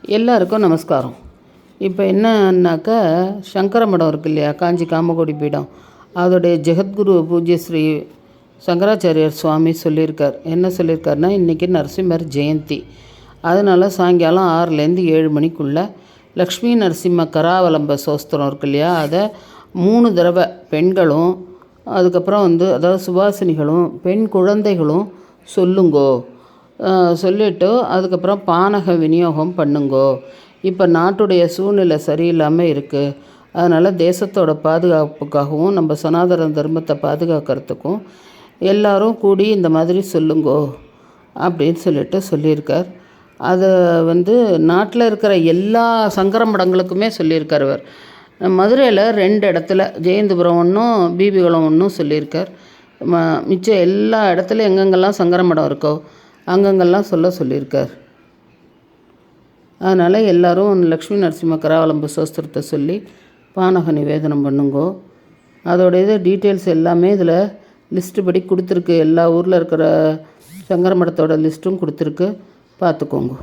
எல்லாருக்கும் நமஸ்காரம். இப்போ என்னன்னாக்கா சங்கர மடம் இருக்கு இல்லையா, காஞ்சி காமகோடி பீடம், அதோடைய ஜெகத்குரு பூஜ்ய ஸ்ரீ சங்கராச்சாரியார் சுவாமி சொல்லியிருக்கார். என்ன சொல்லியிருக்காருன்னா, இன்றைக்கி நரசிம்மர் ஜெயந்தி, அதனால் சாயங்காலம் 6லேருந்து 7 மணிக்குள்ளே லக்ஷ்மி நரசிம்ம கராவலம்ப சோஸ்திரம் இருக்கு இல்லையா, அதை 3 தடவை பெண்களும் அதுக்கப்புறம் அதாவது சுபாசினிகளும் பெண் குழந்தைகளும் சொல்லுங்கோ. சொல்லிவிட்டு அதுக்கப்புறம் பானக விநியோகம் பண்ணுங்கோ. இப்போ நாட்டுடைய சூழ்நிலை சரியில்லாமல் இருக்குது, அதனால் தேசத்தோட பாதுகாப்புக்காகவும் நம்ம சனாதன தர்மத்தை பாதுகாக்கிறதுக்கும் எல்லோரும் கூடி இந்த மாதிரி சொல்லுங்கோ அப்படின்னு சொல்லியிருக்கார். அதை நாட்டில் இருக்கிற எல்லா சங்கர மடங்களுக்குமே சொல்லியிருக்கார். அவர் மதுரையில் 2 இடத்துல, ஜெயந்திபுரம் ஒன்றும் பிபிகுளம் ஒன்றும் சொல்லியிருக்கார். மிச்சம் எல்லா இடத்துலையும் எங்கெங்கெல்லாம் சங்கர மடம் இருக்கோ அங்கங்கெல்லாம் சொல்லியிருக்கார். அதனால் எல்லோரும் லக்ஷ்மி நரசிம்ம கராவலம்ப சோஸ்திரத்தை சொல்லி பானக நிவேதனம் பண்ணுங்கோ. அதோடைய டீட்டெயில்ஸ் எல்லாமே இதில் லிஸ்ட்டு படி கொடுத்துருக்கு. எல்லா ஊரில் இருக்கிற சங்கர மடத்தோட லிஸ்ட்டும் கொடுத்துருக்கு, பார்த்துக்கோங்க.